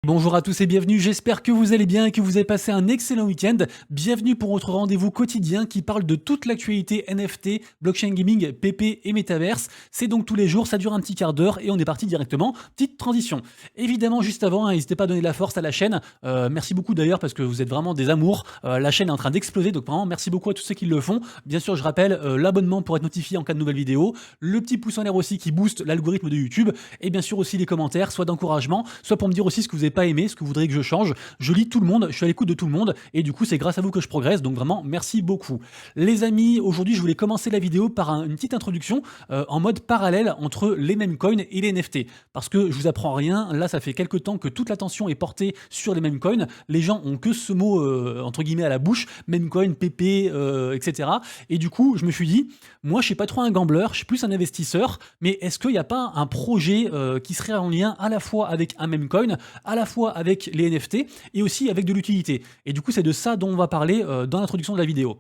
Bonjour à tous et bienvenue, j'espère que vous allez bien et que vous avez passé un excellent week-end. Bienvenue pour votre rendez-vous quotidien qui parle de toute l'actualité NFT, blockchain gaming, PP et Metaverse. C'est donc tous les jours, ça dure un petit quart d'heure et on est parti directement. Petite transition. Évidemment, juste avant, n'hésitez pas à donner de la force à la chaîne. Merci beaucoup d'ailleurs parce que vous êtes vraiment des amours. La chaîne est en train d'exploser, donc vraiment merci beaucoup à tous ceux qui le font. Bien sûr, je rappelle l'abonnement pour être notifié en cas de nouvelles vidéos, le petit pouce en l'air aussi qui booste l'algorithme de YouTube et bien sûr aussi les commentaires, soit d'encouragement, soit pour me dire aussi ce que vous avez pas aimé, ce que vous voudriez que je change. Je lis tout le monde, je suis à l'écoute de tout le monde et du coup c'est grâce à vous que je progresse, donc vraiment merci beaucoup. Les amis, aujourd'hui je voulais commencer la vidéo par une petite introduction en mode parallèle entre les meme coins et les NFT. Parce que je vous apprends rien, là ça fait quelques temps que toute l'attention est portée sur les meme coins, les gens ont que ce mot entre guillemets à la bouche, meme coin, PP, etc. Et du coup je me suis dit, moi je suis pas trop un gambler, je suis plus un investisseur, mais est-ce qu'il n'y a pas un projet qui serait en lien à la fois avec un meme coin, à la fois avec les NFT et aussi avec de l'utilité. Et du coup, c'est de ça dont on va parler dans l'introduction de la vidéo.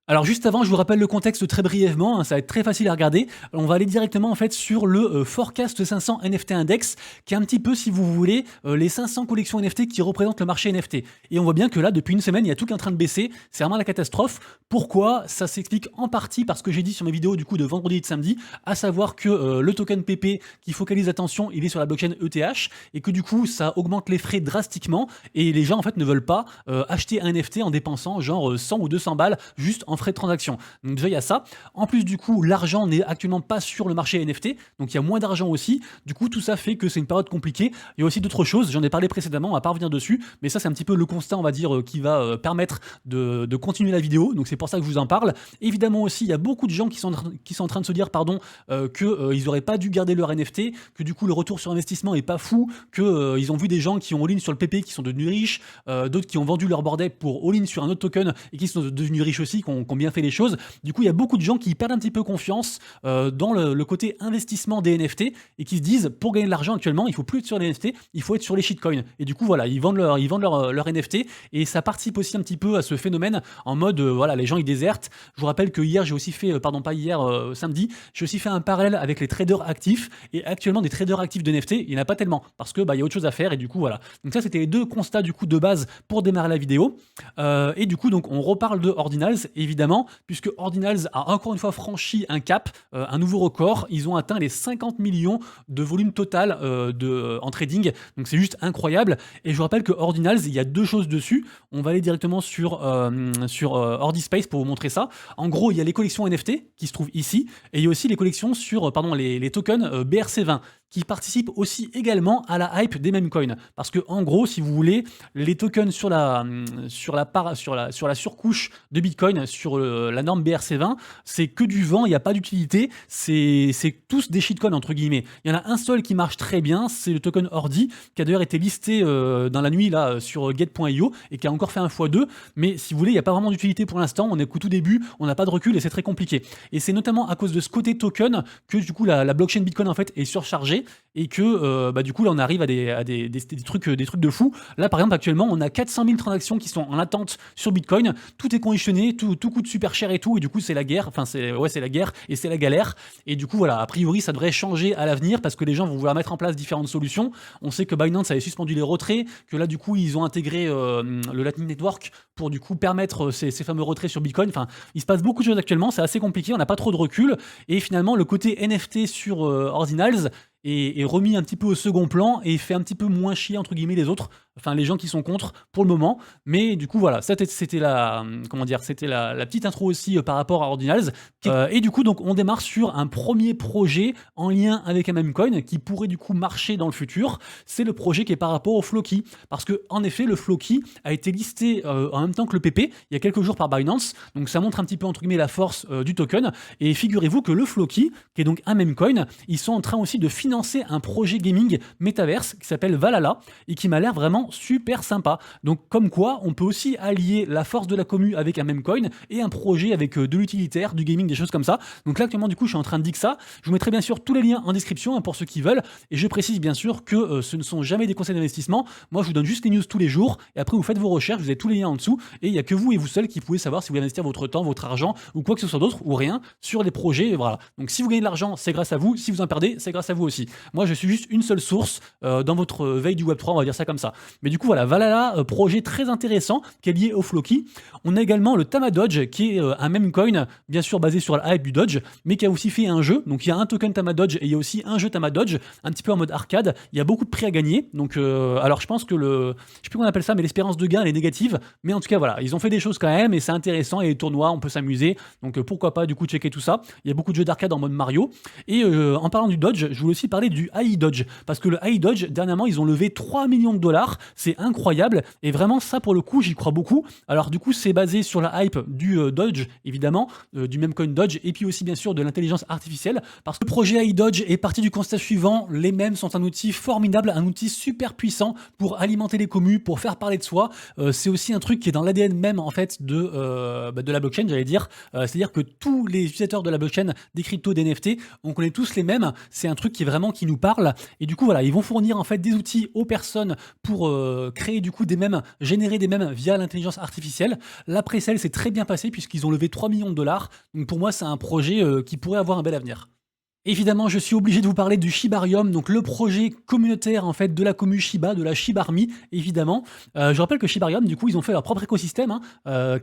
Alors juste avant, je vous rappelle le contexte très brièvement, ça va être très facile à regarder. On va aller directement en fait sur le Forecast 500 NFT Index, qui est un petit peu, si vous voulez, les 500 collections NFT qui représentent le marché NFT. Et on voit bien que là, depuis une semaine, il y a tout qui est en train de baisser. C'est vraiment la catastrophe. Pourquoi? Ça s'explique en partie par ce que j'ai dit sur mes vidéos du coup de vendredi et de samedi, à savoir que le token PP qui focalise l'attention, il est sur la blockchain ETH, et que du coup, ça augmente les frais drastiquement, et les gens en fait ne veulent pas acheter un NFT en dépensant genre 100 ou 200 balles juste en frais de transaction. Donc déjà il y a ça. En plus du coup l'argent n'est actuellement pas sur le marché NFT, donc il y a moins d'argent aussi. Du coup tout ça fait que c'est une période compliquée. Il y a aussi d'autres choses, j'en ai parlé précédemment, on va pas revenir dessus, mais ça c'est un petit peu le constat on va dire qui va permettre de continuer la vidéo, donc c'est pour ça que je vous en parle. Évidemment aussi il y a beaucoup de gens qui sont en train de se dire pardon qu'ils auraient pas dû garder leur NFT, que du coup le retour sur investissement est pas fou, que ils ont vu des gens qui ont all-in sur le PP qui sont devenus riches, d'autres qui ont vendu leur bordel pour all-in sur un autre token et qui sont devenus riches aussi, qui ont bien fait les choses. Du coup, il y a beaucoup de gens qui perdent un petit peu confiance dans le côté investissement des NFT et qui se disent, pour gagner de l'argent actuellement, il faut plus être sur les NFT, il faut être sur les shitcoins. Et du coup, voilà, ils vendent leur NFT et ça participe aussi un petit peu à ce phénomène en mode, voilà, les gens ils désertent. Je vous rappelle que hier, j'ai aussi fait, pardon, pas hier, samedi, j'ai aussi fait un parallèle avec les traders actifs et actuellement des traders actifs de NFT, il n'y en a pas tellement parce que il y a autre chose à faire et du coup, voilà. Donc ça, c'était les deux constats du coup de base pour démarrer la vidéo. Et du coup, donc on reparle de Ordinals, évidemment, puisque Ordinals a encore une fois franchi un cap, un nouveau record. Ils ont atteint les 50 millions de volume total en trading. Donc c'est juste incroyable. Et je vous rappelle que Ordinals, il y a deux choses dessus. On va aller directement sur Ordispace pour vous montrer ça. En gros, il y a les collections NFT qui se trouvent ici. Et il y a aussi les collections sur les tokens BRC20 qui participent aussi également à la hype des meme coins. Parce que en gros, si vous voulez, les tokens sur la surcouche de Bitcoin, sur la norme BRC20, c'est que du vent, il n'y a pas d'utilité, c'est tous des shitcoins entre guillemets. Il y en a un seul qui marche très bien, c'est le token Ordi, qui a d'ailleurs été listé dans la nuit là sur get.io et qui a encore fait un x2, mais si vous voulez, il n'y a pas vraiment d'utilité pour l'instant, on est qu'au tout début, on n'a pas de recul et c'est très compliqué. Et c'est notamment à cause de ce côté token que du coup la blockchain Bitcoin en fait est surchargée et que du coup là on arrive à des trucs de fou. Là par exemple actuellement on a 400 000 transactions qui sont en attente sur Bitcoin, tout est conditionné, tout coûte super cher et tout, et du coup c'est la guerre, enfin c'est la guerre et c'est la galère. Et du coup voilà, a priori ça devrait changer à l'avenir parce que les gens vont vouloir mettre en place différentes solutions. On sait que Binance avait suspendu les retraits, que là du coup ils ont intégré le Lightning Network pour du coup permettre ces fameux retraits sur Bitcoin. Enfin, il se passe beaucoup de choses actuellement, c'est assez compliqué, on n'a pas trop de recul, et finalement le côté NFT sur Ordinals est remis un petit peu au second plan et fait un petit peu moins chier entre guillemets les autres, enfin les gens qui sont contre pour le moment. Mais du coup voilà, c'était la petite intro aussi par rapport à Ordinals. Et du coup donc on démarre sur un premier projet en lien avec un meme coin qui pourrait du coup marcher dans le futur. C'est le projet qui est par rapport au Floki, parce que en effet le Floki a été listé en même temps que le PP il y a quelques jours par Binance, donc ça montre un petit peu entre guillemets la force du token. Et figurez-vous que le Floki, qui est donc un meme coin, ils sont en train aussi de financer un projet gaming Metaverse qui s'appelle Valhalla et qui m'a l'air vraiment vraiment super sympa. Donc comme quoi, on peut aussi allier la force de la commu avec un même coin et un projet avec de l'utilitaire, du gaming, des choses comme ça. Donc là actuellement du coup je suis en train de dire ça. Je vous mettrai bien sûr tous les liens en description pour ceux qui veulent. Et je précise bien sûr que ce ne sont jamais des conseils d'investissement. Moi je vous donne juste les news tous les jours et après vous faites vos recherches, vous avez tous les liens en dessous et il n'y a que vous et vous seul qui pouvez savoir si vous voulez investir votre temps, votre argent ou quoi que ce soit d'autre ou rien sur les projets. Et voilà. Donc si vous gagnez de l'argent, c'est grâce à vous. Si vous en perdez, c'est grâce à vous aussi. Moi je suis juste une seule source dans votre veille du Web3, on va dire ça comme ça. Mais du coup voilà, Valhalla, projet très intéressant qui est lié au Floki. On a également le Tama Dodge qui est un meme coin, bien sûr basé sur la hype du Dodge, mais qui a aussi fait un jeu. Donc il y a un token Tama Dodge et il y a aussi un jeu Tama Dodge, un petit peu en mode arcade. Il y a beaucoup de prix à gagner. Donc alors je pense que je sais plus comment on appelle ça, mais l'espérance de gain elle est négative. Mais en tout cas voilà, ils ont fait des choses quand même et c'est intéressant. Et les tournois, on peut s'amuser. Donc pourquoi pas du coup checker tout ça. Il y a beaucoup de jeux d'arcade en mode Mario. Et en parlant du Dodge, je voulais aussi parler du AI Dodge parce que le AI Dodge dernièrement ils ont levé 3 millions de dollars. C'est incroyable et vraiment ça pour le coup j'y crois beaucoup. Alors du coup c'est basé sur la hype du Dodge évidemment, du même coin Dodge et puis aussi bien sûr de l'intelligence artificielle parce que le projet AI Dodge est parti du constat suivant, les mèmes sont un outil formidable, un outil super puissant pour alimenter les commus, pour faire parler de soi. C'est aussi un truc qui est dans l'ADN même en fait de la blockchain, j'allais dire. C'est-à-dire que tous les utilisateurs de la blockchain, des cryptos, des NFT, on connaît tous les mêmes. C'est un truc qui est vraiment qui nous parle. Et du coup voilà, ils vont fournir en fait des outils aux personnes pour créer du coup des mèmes, générer des mèmes via l'intelligence artificielle. La pré-sale s'est très bien passée puisqu'ils ont levé 3 millions de dollars. Donc pour moi c'est un projet qui pourrait avoir un bel avenir. Évidemment, je suis obligé de vous parler du Shibarium, donc le projet communautaire en fait de la commu Shiba, de la Shiba Army, évidemment. Je rappelle que Shibarium, du coup, ils ont fait leur propre écosystème,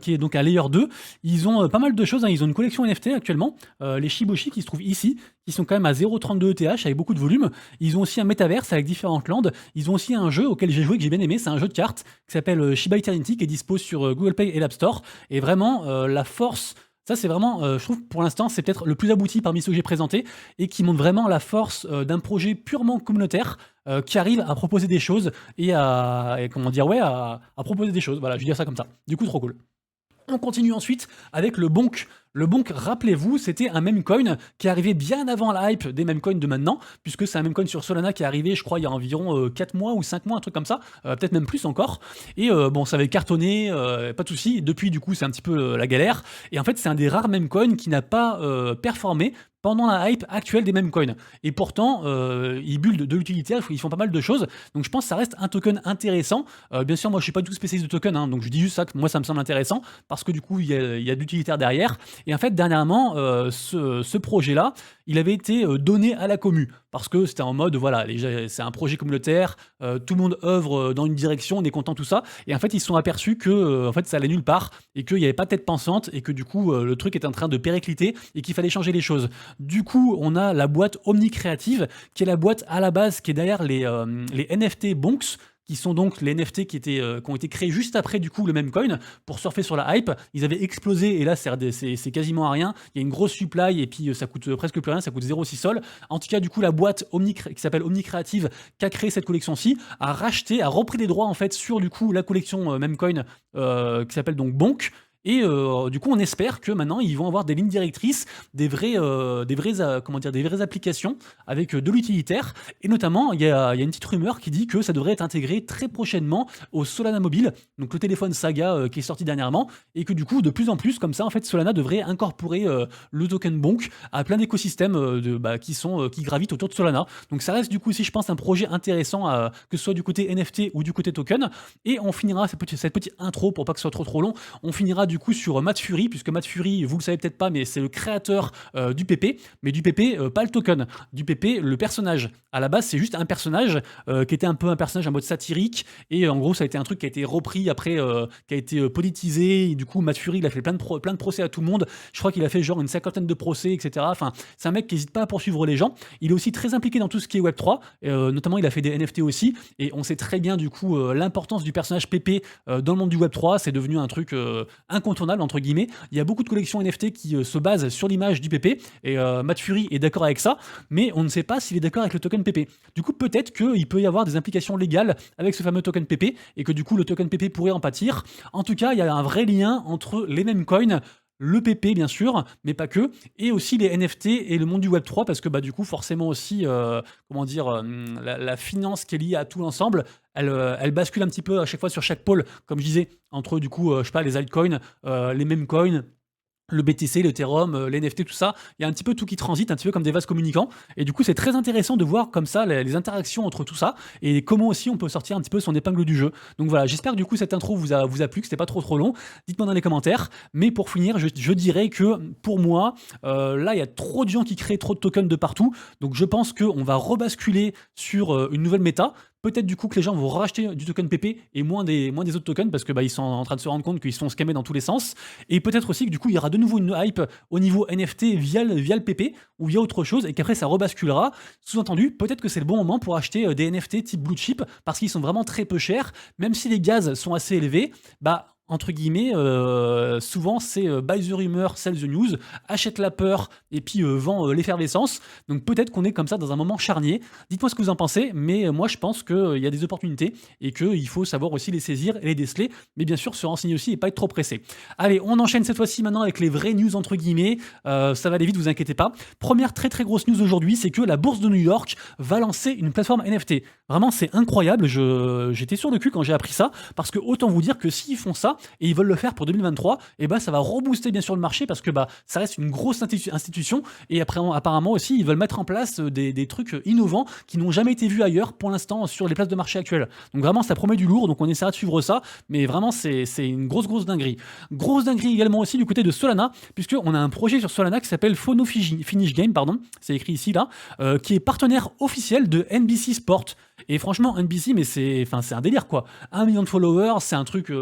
qui est donc à Layer 2. Ils ont pas mal de choses, ils ont une collection NFT actuellement, les Shiboshi qui se trouvent ici, qui sont quand même à 0,32 ETH avec beaucoup de volume. Ils ont aussi un métaverse avec différentes landes. Ils ont aussi un jeu auquel j'ai joué, que j'ai bien aimé, c'est un jeu de cartes qui s'appelle Shiba Eternity, qui est dispo sur Google Play et l'App Store. Et vraiment, la force... Ça, c'est vraiment, je trouve, pour l'instant, c'est peut-être le plus abouti parmi ceux que j'ai présentés et qui montre vraiment la force d'un projet purement communautaire qui arrive à proposer des choses et à proposer des choses. Voilà, je vais dire ça comme ça. Du coup, trop cool. On continue ensuite avec le Bonk. Le Bonk, rappelez-vous, c'était un meme coin qui est arrivé bien avant la hype des meme coins de maintenant, puisque c'est un meme coin sur Solana qui est arrivé, je crois, il y a environ 4 mois ou 5 mois, un truc comme ça, peut-être même plus encore. Et bon, ça avait cartonné, pas de souci. Depuis, du coup, c'est un petit peu la galère. Et en fait, c'est un des rares meme coins qui n'a pas performé pendant la hype actuelle des meme coins. Et pourtant, ils buildent de l'utilitaire, ils font pas mal de choses. Donc je pense que ça reste un token intéressant. Bien sûr, moi je suis pas du tout spécialiste de token, donc je dis juste ça, que moi ça me semble intéressant, parce que du coup il y a de l'utilitaire derrière. Et en fait, dernièrement, ce projet-là, il avait été donné à la commu, parce que c'était en mode, voilà, c'est un projet communautaire, tout le monde œuvre dans une direction, on est content, tout ça. Et en fait, ils se sont aperçus que en fait, ça allait nulle part, et qu'il n'y avait pas de tête pensante, et que du coup, le truc est en train de péricliter, et qu'il fallait changer les choses. Du coup, on a la boîte Omni Creative, qui est la boîte à la base qui est derrière les NFT Bonks, qui sont donc les NFT qui ont été créés juste après du coup le meme coin pour surfer sur la hype. Ils avaient explosé et là c'est quasiment à rien. Il y a une grosse supply et puis ça coûte presque plus rien, ça coûte 0,6 sol. En tout cas, du coup, la boîte qui s'appelle Omni Creative, qui a créé cette collection-ci, a repris les droits en fait sur du coup la collection meme coin qui s'appelle donc Bonk. Et du coup, on espère que maintenant, ils vont avoir des lignes directrices, des vraies applications avec de l'utilitaire. Et notamment, il y a une petite rumeur qui dit que ça devrait être intégré très prochainement au Solana Mobile, donc le téléphone Saga qui est sorti dernièrement, et que du coup, de plus en plus, comme ça, en fait, Solana devrait incorporer le token Bonk à plein d'écosystèmes qui gravitent autour de Solana. Donc ça reste du coup aussi, je pense, un projet intéressant, que ce soit du côté NFT ou du côté token. Et on finira cette petite intro, pour pas que ce soit trop long, on finira du coup sur Matt Fury, puisque Matt Fury, vous le savez peut-être pas, mais c'est le créateur du PP, mais du PP, pas le token, du PP, le personnage. À la base, c'est juste un personnage qui était un peu un personnage en mode satirique, et en gros, ça a été un truc qui a été repris après, qui a été politisé, et du coup, Matt Fury, il a fait plein de procès à tout le monde. Je crois qu'il a fait genre une 50aine de procès, etc. Enfin, c'est un mec qui n'hésite pas à poursuivre les gens. Il est aussi très impliqué dans tout ce qui est Web3, notamment il a fait des NFT aussi, et on sait très bien du coup l'importance du personnage PP dans le monde du Web3. C'est devenu un truc incontournable entre guillemets. Il y a beaucoup de collections NFT qui se basent sur l'image du PP, et Matt Fury est d'accord avec ça, mais on ne sait pas s'il est d'accord avec le token PP. Du coup, peut-être qu'il peut y avoir des implications légales avec ce fameux token PP, et que du coup le token PP pourrait en pâtir. En tout cas, il y a un vrai lien entre les mêmes coins, le PP bien sûr, mais pas que, et aussi les NFT et le monde du Web3 parce que du coup forcément aussi, comment dire, la finance qui est liée à tout l'ensemble, elle bascule un petit peu à chaque fois sur chaque pôle, comme je disais, entre du coup, je sais pas, les altcoins, les meme coins, le BTC, l'Ethereum, les NFT, tout ça, il y a un petit peu tout qui transite, un petit peu comme des vases communicants. Et du coup, c'est très intéressant de voir comme ça les interactions entre tout ça et comment aussi on peut sortir un petit peu son épingle du jeu. Donc voilà, j'espère que du coup cette intro vous a plu, que c'était pas trop long. Dites-moi dans les commentaires. Mais pour finir, je dirais que pour moi, là, il y a trop de gens qui créent trop de tokens de partout. Donc je pense qu'on va rebasculer sur une nouvelle méta. Peut-être du coup que les gens vont racheter du token PP et moins des autres tokens parce que ils sont en train de se rendre compte qu'ils sont scammés dans tous les sens. Et peut-être aussi que du coup il y aura de nouveau une hype au niveau NFT via le PP ou via autre chose et qu'après ça rebasculera. Sous-entendu, peut-être que c'est le bon moment pour acheter des NFT type blue chip parce qu'ils sont vraiment très peu chers, même si les gaz sont assez élevés, entre guillemets, souvent c'est buy the rumor, sell the news, achète la peur et puis vend l'effervescence. Donc peut-être qu'on est comme ça dans un moment charnier. Dites-moi ce que vous en pensez, mais moi je pense qu'il y a des opportunités et qu'il faut savoir aussi les saisir et les déceler, mais bien sûr se renseigner aussi et pas être trop pressé. Allez, on enchaîne cette fois-ci maintenant avec les vraies news entre guillemets. Ça va aller vite, vous inquiétez pas. Première très très grosse news aujourd'hui, c'est que la bourse de New York va lancer une plateforme NFT. Vraiment c'est incroyable, j'étais sur le cul quand j'ai appris ça, parce que autant vous dire que s'ils font ça, et ils veulent le faire pour 2023, et ça va rebooster bien sûr le marché parce que ça reste une grosse institution et après apparemment aussi ils veulent mettre en place des trucs innovants qui n'ont jamais été vus ailleurs pour l'instant sur les places de marché actuelles. Donc vraiment ça promet du lourd, donc on essaiera de suivre ça, mais vraiment c'est une grosse dinguerie. Grosse dinguerie également aussi du côté de Solana, puisqu'on a un projet sur Solana qui s'appelle Phono Finish Game, c'est écrit ici là, qui est partenaire officiel de NBC Sport. Et franchement, NBC, mais c'est un délire quoi. 1 million de followers, c'est un truc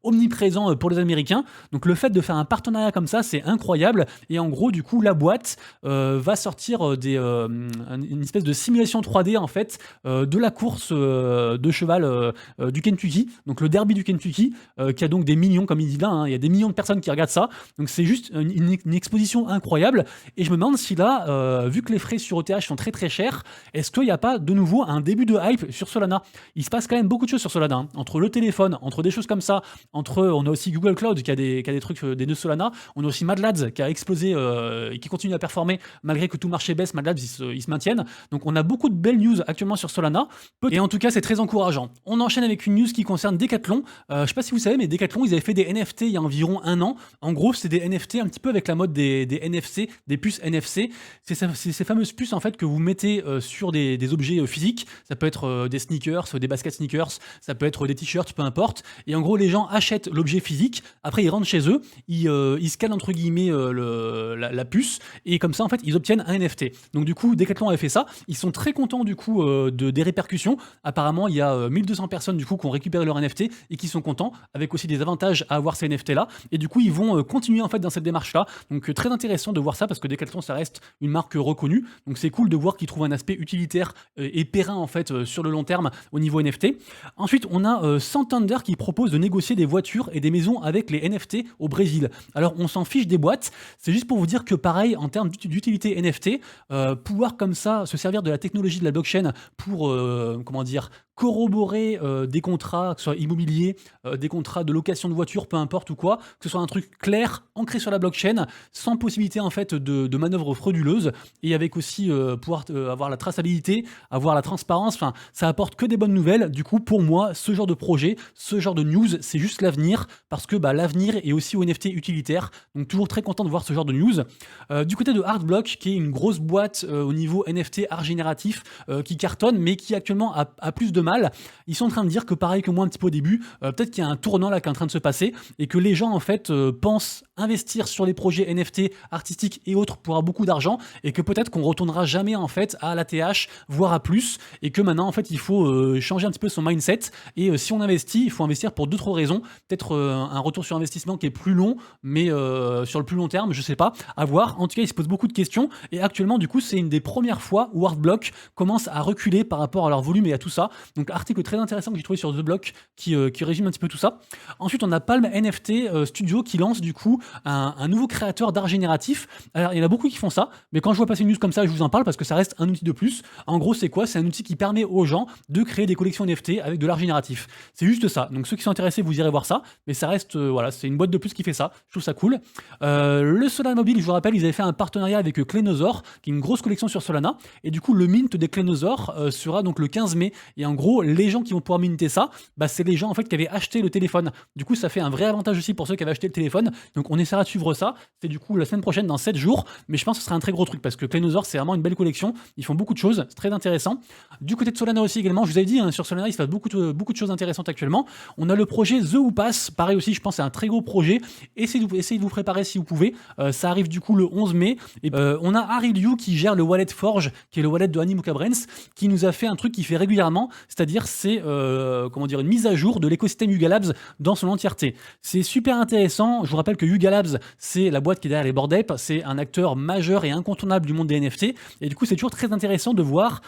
omniprésent pour les Américains. Donc le fait de faire un partenariat comme ça, c'est incroyable. Et en gros, du coup, la boîte va sortir une espèce de simulation 3D en fait de la course de cheval du Kentucky. Donc le derby du Kentucky, qui a donc des millions, comme il dit là, hein, il y a des millions de personnes qui regardent ça. Donc c'est juste une exposition incroyable. Et je me demande si là, vu que les frais sur ETH sont très très chers, est-ce qu'il n'y a pas de nouveau un début de hype sur Solana? Il se passe quand même beaucoup de choses sur Solana, hein. Entre le téléphone, entre des choses comme ça, on a aussi Google Cloud qui a des trucs, des nœuds Solana, on a aussi Mad Labs qui a explosé et qui continue à performer malgré que tout marché baisse. Mad Labs ils se maintiennent, donc on a beaucoup de belles news actuellement sur Solana et en tout cas c'est très encourageant. On enchaîne avec une news qui concerne Decathlon. Je sais pas si vous savez, mais Decathlon ils avaient fait des NFT il y a environ un an. En gros c'est des NFT un petit peu avec la mode des NFC, des puces NFC. C'est ces fameuses puces en fait que vous mettez sur des objets physiques. Ça peut être des sneakers, des baskets sneakers, ça peut être des t-shirts, peu importe. Et en gros, les gens achètent l'objet physique, après ils rentrent chez eux, ils scannent entre guillemets la puce, et comme ça, en fait, ils obtiennent un NFT. Donc du coup, Decathlon avait fait ça. Ils sont très contents du coup des répercussions. Apparemment, il y a 1200 personnes du coup qui ont récupéré leur NFT et qui sont contents, avec aussi des avantages à avoir ces NFT là. Et du coup, ils vont continuer en fait dans cette démarche là. Donc très intéressant de voir ça parce que Decathlon, ça reste une marque reconnue. Donc c'est cool de voir qu'ils trouvent un aspect utilitaire et périn en fait sur le long terme au niveau NFT. Ensuite, on a Santander qui propose de négocier des voitures et des maisons avec les NFT au Brésil. Alors, on s'en fiche des boîtes, c'est juste pour vous dire que pareil, en termes d'utilité NFT, pouvoir comme ça se servir de la technologie de la blockchain pour, comment dire, corroborer des contrats, que ce soit immobiliers, des contrats de location de voitures, peu importe ou quoi, que ce soit un truc clair, ancré sur la blockchain, sans possibilité en fait de manœuvres frauduleuses, et avec aussi pouvoir avoir la traçabilité, avoir la transparence, enfin ça apporte que des bonnes nouvelles. Du coup pour moi ce genre de projet, ce genre de news, c'est juste l'avenir, parce que l'avenir est aussi au NFT utilitaire, donc toujours très content de voir ce genre de news. Du côté de Artblock, qui est une grosse boîte au niveau NFT art génératif, qui cartonne, mais qui actuellement a plus de mal. Ils sont en train de dire que pareil que moi un petit peu au début, peut-être qu'il y a un tournant là qui est en train de se passer et que les gens en fait pensent investir sur les projets NFT artistiques et autres pour avoir beaucoup d'argent, et que peut-être qu'on retournera jamais en fait à l'ATH, voire à plus, et que maintenant en fait il faut changer un petit peu son mindset, et si on investit, il faut investir pour d'autres raisons, peut-être un retour sur investissement qui est plus long, mais sur le plus long terme, je sais pas, à voir. En tout cas, il se pose beaucoup de questions, et actuellement du coup c'est une des premières fois où Artblock commence à reculer par rapport à leur volume et à tout ça. Donc article très intéressant que j'ai trouvé sur The Block qui résume un petit peu tout ça. Ensuite on a Palm NFT Studio qui lance du coup un nouveau créateur d'art génératif. Alors, il y en a beaucoup qui font ça, mais quand je vois passer une news comme ça, je vous en parle parce que ça reste un outil de plus. En gros, c'est quoi? C'est un outil qui permet aux gens de créer des collections NFT avec de l'art génératif. C'est juste ça. Donc ceux qui sont intéressés, vous irez voir ça, mais ça reste, voilà, c'est une boîte de plus qui fait ça. Je trouve ça cool. Le Solana Mobile, je vous rappelle, ils avaient fait un partenariat avec Clénosaur, qui est une grosse collection sur Solana, et du coup, le mint des Clénosaur sera donc le 15 mai. Et en gros, les gens qui vont pouvoir minter ça, bah, c'est les gens en fait qui avaient acheté le téléphone. Du coup, ça fait un vrai avantage aussi pour ceux qui avaient acheté le téléphone. Donc on essaiera de suivre ça. C'est du coup la semaine prochaine, dans 7 jours, mais je pense que ce sera un très gros truc parce que Clénosaur, c'est vraiment une belle collection. Ils font beaucoup de choses, c'est très intéressant. Du côté de Solana aussi également, je vous avais dit, hein, sur Solana, il se passe beaucoup de choses intéressantes actuellement. On a le projet The Who Pass, pareil aussi, je pense c'est un très gros projet. Essayez de vous préparer si vous pouvez. Ça arrive du coup le 11 mai. Et on a Harry Liu qui gère le wallet Forge, qui est le wallet de Animoca Brands, qui nous a fait un truc qu'il fait régulièrement, c'est-à-dire c'est comment dire, une mise à jour de l'écosystème Yuga Labs dans son entièreté. C'est super intéressant. Je vous rappelle que Yuga Labs, c'est la boîte qui est derrière les Bored Ape, c'est un acteur majeur et incontournable du monde des NFT. Et du coup, c'est toujours très intéressant de voir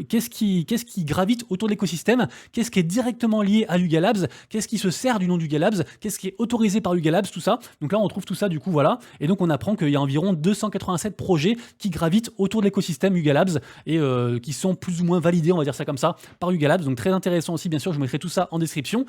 qu'est-ce qui gravite autour de l'écosystème, qu'est-ce qui est directement lié à Yuga Labs, qu'est-ce qui se sert du nom Yuga Labs, qu'est-ce qui est autorisé par Yuga Labs, tout ça. Donc là, on trouve tout ça, du coup, voilà. Et donc, on apprend qu'il y a environ 287 projets qui gravitent autour de l'écosystème Yuga Labs et qui sont plus ou moins validés, on va dire ça comme ça, par Yuga Labs. Donc, très intéressant aussi, bien sûr, je vous mettrai tout ça en description.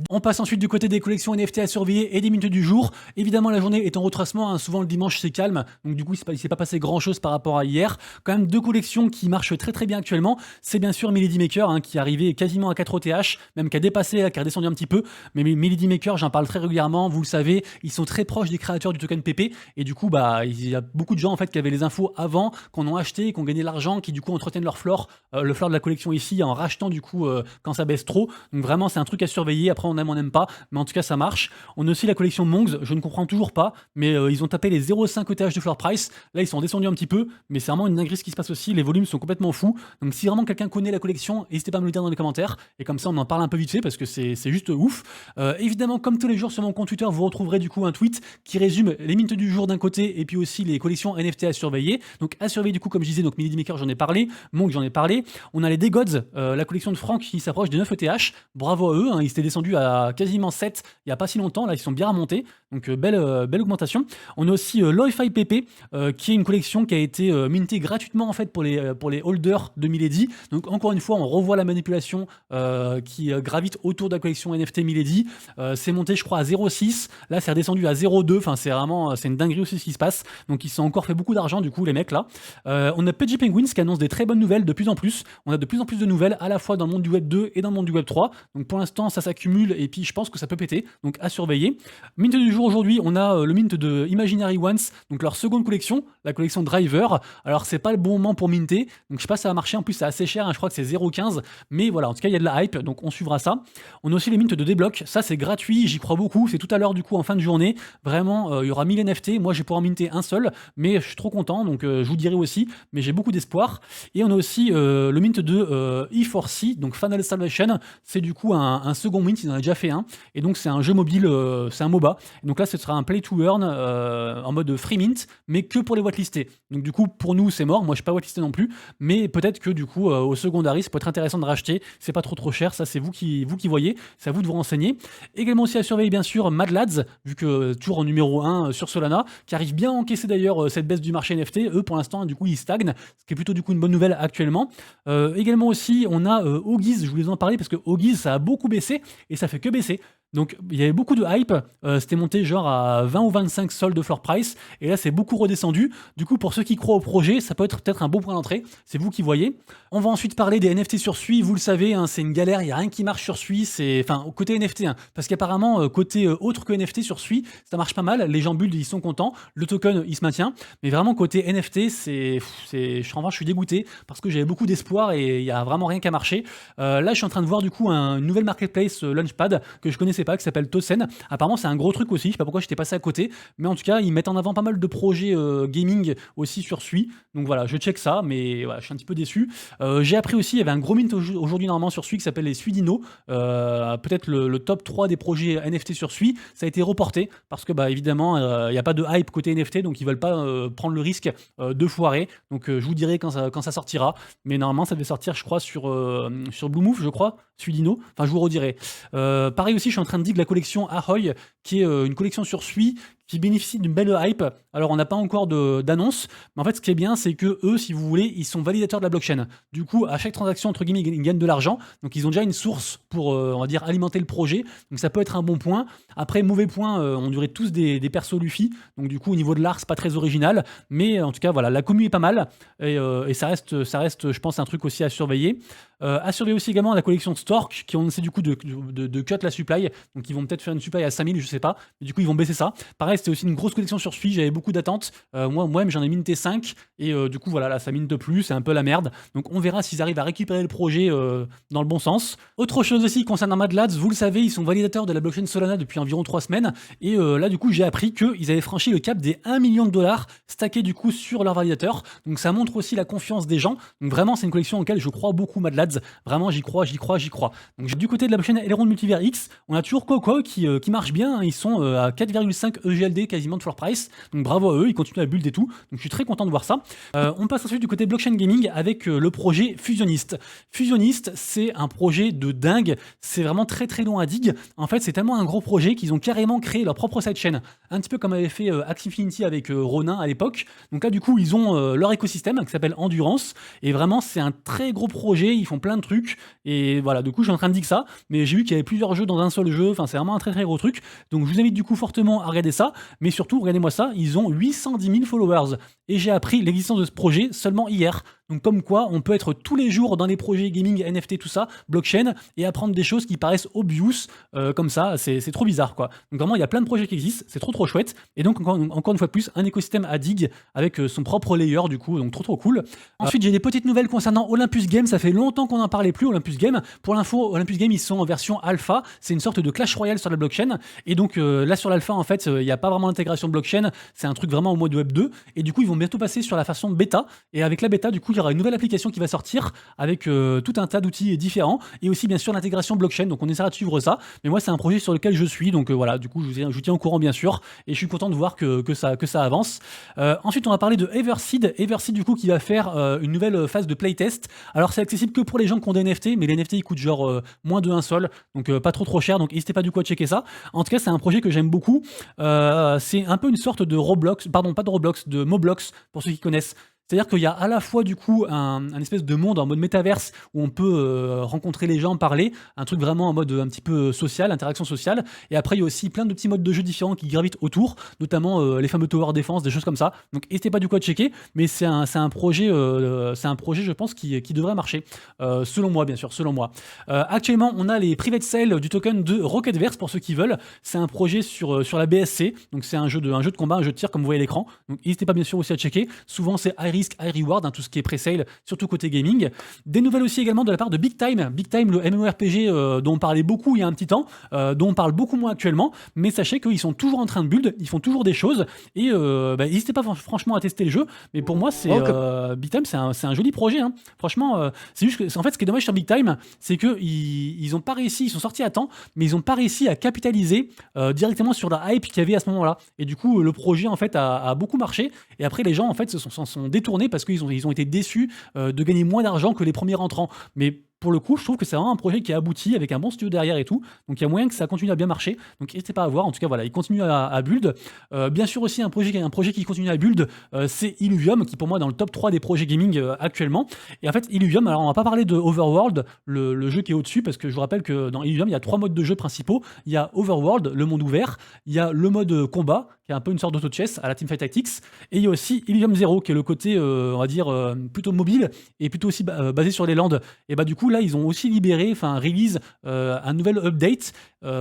On passe ensuite du côté des collections NFT à surveiller et des minutes du jour. Évidemment, la journée est en retracement, hein. Souvent le dimanche, c'est calme. Donc, du coup, il ne s'est pas passé grand-chose par rapport à hier. Quand même, 2 collections qui marchent très très bien actuellement. C'est bien sûr Melody Maker, hein, qui est arrivé quasiment à 4 OTH, même qui a dépassé, qui a redescendu un petit peu. Mais Melody Maker, j'en parle très régulièrement. Vous le savez, ils sont très proches des créateurs du token PP. Et du coup, bah, il y a beaucoup de gens en fait qui avaient les infos avant, qu'on ont acheté, qui ont gagné de l'argent, qui du coup entretiennent leur floor, le floor de la collection ici, en rachetant du coup quand ça baisse trop. Donc vraiment, c'est un truc à surveiller. Après, on n'aime pas, mais en tout cas, ça marche. On a aussi la collection Mongs. Je ne comprends toujours pas, mais ils ont tapé les 0,5 ETH de floor price. Là, ils sont descendus un petit peu, mais c'est vraiment une dinguerie ce qui se passe aussi. Les volumes sont complètement fous. Donc si vraiment quelqu'un connaît la collection, n'hésitez pas à me le dire dans les commentaires. Et comme ça, on en parle un peu vite fait parce que c'est juste ouf. Évidemment, comme tous les jours sur mon compte Twitter, vous retrouverez du coup un tweet qui résume les mints du jour d'un côté et puis aussi les collections NFT à surveiller. Donc à surveiller du coup, comme je disais, donc Melody Maker, j'en ai parlé, Monk, j'en ai parlé. On a les Degods, la collection de Franck qui s'approche des 9 ETH. Bravo à eux, hein, ils étaient descendus à quasiment 7 il n'y a pas si longtemps. Là, ils sont bien remontés. Donc belle augmentation. On a aussi Lo-Fi PP qui est une collection qui a été mintée gratuitement en fait pour les holders de Milady. Donc encore une fois, on revoit la manipulation qui gravite autour de la collection NFT Milady. C'est monté, je crois, à 0,6. Là, c'est redescendu à 0,2. Enfin, c'est une dinguerie aussi ce qui se passe. Donc, ils se sont encore fait beaucoup d'argent, du coup, les mecs là. On a Pudgy Penguins qui annonce des très bonnes nouvelles de plus en plus. On a de plus en plus de nouvelles à la fois dans le monde du Web 2 et dans le monde du Web 3. Donc, pour l'instant, ça s'accumule et puis je pense que ça peut péter. Donc, à surveiller. Mint du jour aujourd'hui, on a le mint de Imaginary Ones, donc leur seconde collection, la collection Driver. Alors, c'est pas le bon moment pour minter. Donc, je sais pas si ça va marcher. En plus, c'est assez cher. Hein, je crois que c'est 0,15. Mais voilà, en tout cas, il y a de la hype. Donc, on suivra ça. On a aussi les mints de Déblock. Ça, c'est gratuit. J'y crois beaucoup. C'est tout à l'heure, du coup, en fin de journée. Vraiment, il y aura 1000 NFT. Moi, je vais pouvoir minter un seul. Mais je suis trop content. Donc, je vous dirai aussi. Mais j'ai beaucoup d'espoir. Et on a aussi le mint de E4C, donc Final Salvation. C'est du coup un second mint. Ils en ont déjà fait un. Et donc, c'est un jeu mobile. C'est un MOBA. Et donc là, ce sera un play to earn en mode free mint, mais que pour les whitelistés. Donc, du coup, pour nous, c'est mort. Moi, je suis pas whitelisté non plus. Mais peut-être que, du coup, au secondary, ça peut être intéressant de racheter. C'est pas trop cher. Ça, c'est vous qui voyez. C'est à vous de vous renseigner. Également aussi à surveiller, bien sûr, Mad Lads, vu que toujours en numéro 1 sur Solana, qui arrive bien à encaisser d'ailleurs cette baisse du marché NFT. Eux, pour l'instant, du coup, ils stagnent, ce qui est plutôt du coup une bonne nouvelle actuellement. Également aussi, on a Huggies, je voulais en parler parce que Huggies, ça a beaucoup baissé et ça fait que baisser. Donc il y avait beaucoup de hype, c'était monté genre à 20 ou 25 soldes de floor price, et là c'est beaucoup redescendu. Du coup, pour ceux qui croient au projet, ça peut être peut-être un bon point d'entrée, c'est vous qui voyez. On va ensuite parler des NFT sur Sui, vous le savez, hein, c'est une galère, il n'y a rien qui marche sur Sui, enfin côté NFT, hein, parce qu'apparemment côté autre que NFT sur Sui, ça marche pas mal, les gens build ils sont contents, le token il se maintient, mais vraiment côté NFT, je suis dégoûté, parce que j'avais beaucoup d'espoir et il n'y a vraiment rien qui a marché. Là je suis en train de voir du coup une nouvelle marketplace Launchpad que je connaissais pas, qui s'appelle Tosen. Apparemment c'est un gros truc aussi, je sais pas pourquoi j'étais passé à côté, mais en tout cas ils mettent en avant pas mal de projets gaming aussi sur Sui, donc voilà, je check ça, mais voilà, je suis un petit peu déçu. J'ai appris aussi, il y avait un gros mint aujourd'hui normalement sur Sui qui s'appelle les Suidino, peut-être le top 3 des projets NFT sur Sui, ça a été reporté parce que bah évidemment il n'y a pas de hype côté NFT, donc ils veulent pas prendre le risque de foirer, donc je vous dirai quand ça sortira, mais normalement ça devait sortir je crois sur Bluemove, je crois, Suidino, enfin je vous redirai. Pareil aussi, je suis en train de dire que la collection Ahoy, qui est une collection sur Sui, qui bénéficient d'une belle hype. Alors, on n'a pas encore d'annonce, mais en fait, ce qui est bien, c'est que eux, si vous voulez, ils sont validateurs de la blockchain. Du coup, à chaque transaction, entre guillemets, ils gagnent de l'argent. Donc, ils ont déjà une source pour, on va dire, alimenter le projet. Donc, ça peut être un bon point. Après, mauvais point, on dirait tous des persos Luffy. Donc, du coup, au niveau de l'art, c'est pas très original. Mais en tout cas, voilà, la commu est pas mal. Et ça reste, je pense, un truc aussi à surveiller. À surveiller aussi également la collection Stork, qui ont essayé du coup de cut la supply. Donc, ils vont peut-être faire une supply à 5000, je sais pas. Mais du coup, ils vont baisser ça. Pareil, c'était aussi une grosse collection sur Sui. J'avais beaucoup d'attentes. Moi-même, j'en ai minté 5. Et du coup, voilà, là, ça mine de plus. C'est un peu la merde. Donc, on verra s'ils arrivent à récupérer le projet dans le bon sens. Autre chose aussi concernant Mad Lads, vous le savez, ils sont validateurs de la blockchain Solana depuis environ 3 semaines. Et là, du coup, j'ai appris qu'ils avaient franchi le cap des 1 million de dollars stackés du coup sur leur validateur. Donc, ça montre aussi la confiance des gens. Donc, vraiment, c'est une collection auquel je crois beaucoup, Mad Lads. Vraiment, j'y crois. Donc, du côté de la blockchain Elrond Multivers X, on a toujours Coco qui marche bien. Ils sont à 4,5 EGLD quasiment de floor price. Donc, bravo à eux, ils continuent à build et tout. Donc, je suis très content de voir ça. On passe ensuite du côté blockchain gaming avec le projet Fusionist. Fusionist, c'est un projet de dingue. C'est vraiment très très long à dig. En fait, c'est tellement un gros projet qu'ils ont carrément créé leur propre sidechain. Un petit peu comme avait fait Axie Infinity avec Ronin à l'époque. Donc là, du coup, ils ont leur écosystème qui s'appelle Endurance. Et vraiment, c'est un très gros projet. Ils font plein de trucs. Et voilà, du coup, je suis en train de dig ça. Mais j'ai vu qu'il y avait plusieurs jeux dans un seul jeu. Enfin, c'est vraiment un très très gros truc. Donc, je vous invite du coup fortement à regarder ça. Mais surtout, regardez-moi ça. Ils ont 810 000 followers. Et j'ai appris l'existence de ce projet seulement hier. Donc comme quoi, on peut être tous les jours dans les projets gaming, NFT, tout ça, blockchain, et apprendre des choses qui paraissent obvious, comme ça, c'est trop bizarre quoi. Donc vraiment, il y a plein de projets qui existent, c'est trop chouette. Et donc encore une fois de plus, un écosystème à dig avec son propre layer du coup, donc trop cool. Ensuite, j'ai des petites nouvelles concernant Olympus Game, ça fait longtemps qu'on n'en parlait plus, Olympus Game. Pour l'info, Olympus Game, ils sont en version alpha, c'est une sorte de Clash Royale sur la blockchain. Et donc là sur l'alpha, en fait, il n'y a pas vraiment d'intégration blockchain, c'est un truc vraiment en mode Web 2. Et du coup, ils vont bientôt passer sur la façon bêta. Et avec la bêta, du coup, il y aura une nouvelle application qui va sortir avec tout un tas d'outils différents et aussi bien sûr l'intégration blockchain. Donc on essaiera de suivre ça. Mais moi, c'est un projet sur lequel je suis. Donc voilà, du coup, je vous tiens au courant bien sûr. Et je suis content de voir que ça avance. Ensuite, on va parler de Everseed. Everseed, du coup, qui va faire une nouvelle phase de playtest. Alors, c'est accessible que pour les gens qui ont des NFT, mais les NFT, ils coûtent genre moins de 1 sol. Donc pas trop cher. Donc n'hésitez pas du coup à checker ça. En tout cas, c'est un projet que j'aime beaucoup. C'est un peu une sorte de Roblox, pardon, pas de Roblox, de Moblox, pour ceux qui connaissent. C'est-à-dire qu'il y a à la fois du coup un espèce de monde en mode métaverse où on peut rencontrer les gens, parler, un truc vraiment en mode un petit peu social, interaction sociale. Et après il y a aussi plein de petits modes de jeu différents qui gravitent autour, notamment les fameux tower defense, des choses comme ça. Donc n'hésitez pas du coup à checker, mais c'est un projet je pense qui devrait marcher, selon moi bien sûr, selon moi. Actuellement on a les private sales du token de Rocketverse pour ceux qui veulent. C'est un projet sur la BSC, donc c'est un jeu de combat, un jeu de tir comme vous voyez à l'écran. Donc n'hésitez pas bien sûr aussi à checker. Souvent c'est high risk, high reward, tout ce qui est pre-sale, surtout côté gaming. Des nouvelles aussi également de la part de Big Time. Big Time, le MMORPG dont on parlait beaucoup il y a un petit temps, dont on parle beaucoup moins actuellement, mais sachez qu'ils sont toujours en train de build, ils font toujours des choses, et n'hésitez pas franchement à tester le jeu, mais pour moi, Big Time, c'est un joli projet. Hein. Franchement, c'est juste que, en fait, ce qui est dommage sur Big Time, c'est qu'ils ont pas réussi, ils sont sortis à temps, mais ils ont pas réussi à capitaliser directement sur la hype qu'il y avait à ce moment-là. Et du coup, le projet, en fait, a beaucoup marché, et après, les gens, en fait, s'en sont détournés parce qu'ils ont été déçus de gagner moins d'argent que les premiers rentrants. Mais pour le coup, je trouve que c'est vraiment un projet qui est abouti avec un bon studio derrière et tout. Donc il y a moyen que ça continue à bien marcher. Donc n'hésitez pas à voir. En tout cas, voilà, il continue à build. Bien sûr aussi un projet qui continue à build, c'est Illuvium, qui pour moi est dans le top 3 des projets gaming actuellement. Et en fait, Illuvium, alors on va pas parler de Overworld, le jeu qui est au-dessus, parce que je vous rappelle que dans Illuvium, il y a 3 modes de jeu principaux. Il y a Overworld, le monde ouvert. Il y a le mode combat, qui est un peu une sorte d'auto-chess à la Teamfight Tactics. Et il y a aussi Illuvium Zero, qui est le côté, on va dire, plutôt mobile et plutôt aussi basé sur les landes. Et bah du coup, là, ils ont aussi libéré, release un nouvel update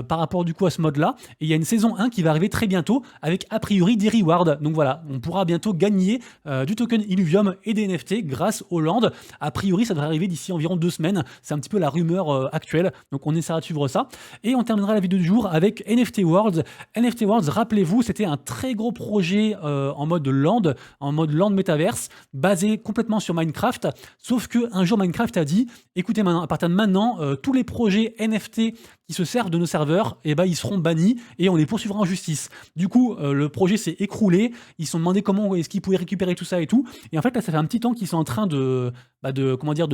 par rapport du coup à ce mode-là. Et il y a une saison 1 qui va arriver très bientôt avec a priori des rewards. Donc voilà, on pourra bientôt gagner du token Illuvium et des NFT grâce aux landes. A priori, ça devrait arriver d'ici environ 2 semaines. C'est un petit peu la rumeur actuelle. Donc on essaiera de suivre ça. Et on terminera la vidéo du jour avec NFT Worlds. NFT Worlds, rappelez-vous, c'était un très gros projet en mode land métaverse, basé complètement sur Minecraft. Sauf qu'un jour, Minecraft a dit, écoutez maintenant, à partir de maintenant, tous les projets NFT qui se servent de nos serveurs, ils seront bannis et on les poursuivra en justice. Du coup, le projet s'est écroulé. Ils se sont demandé comment est-ce qu'ils pouvaient récupérer tout ça et tout. Et en fait, là, ça fait un petit temps qu'ils sont en train de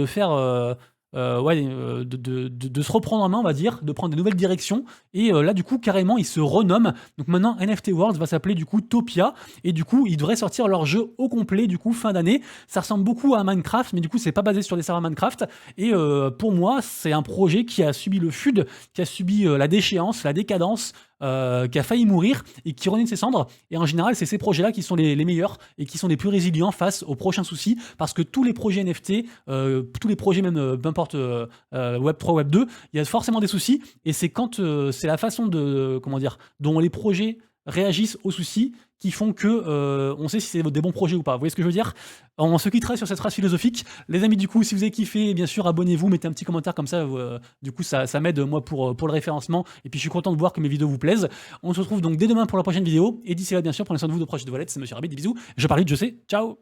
faire de se reprendre en main, on va dire, de prendre des nouvelles directions. Et là, du coup, carrément, ils se renomment. Donc maintenant, NFT Worlds va s'appeler du coup Topia. Et du coup, ils devraient sortir leur jeu au complet, du coup, fin d'année. Ça ressemble beaucoup à Minecraft, mais du coup, c'est pas basé sur des serveurs Minecraft. Et pour moi, c'est un projet qui a subi le FUD, qui a subi la déchéance, la décadence, qui a failli mourir et qui renaît de ses cendres. Et en général, c'est ces projets-là qui sont les meilleurs et qui sont les plus résilients face aux prochains soucis, parce que tous les projets NFT, tous les projets même, peu importe, Web3, Web2, il y a forcément des soucis, et c'est quand c'est la façon de, comment dire, dont les projets réagissent aux soucis qui font que on sait si c'est des bons projets ou pas. Vous voyez ce que je veux dire? On se quitterait sur cette phrase philosophique. Les amis, du coup, si vous avez kiffé, bien sûr, abonnez-vous, mettez un petit commentaire comme ça. Du coup, ça m'aide, moi, pour le référencement. Et puis, je suis content de voir que mes vidéos vous plaisent. On se retrouve donc dès demain pour la prochaine vidéo. Et d'ici là, bien sûr, prenez soin de vous, de proches de Valette. C'est Monsieur Rabbit. Des bisous. Je parle vite, je sais. Ciao!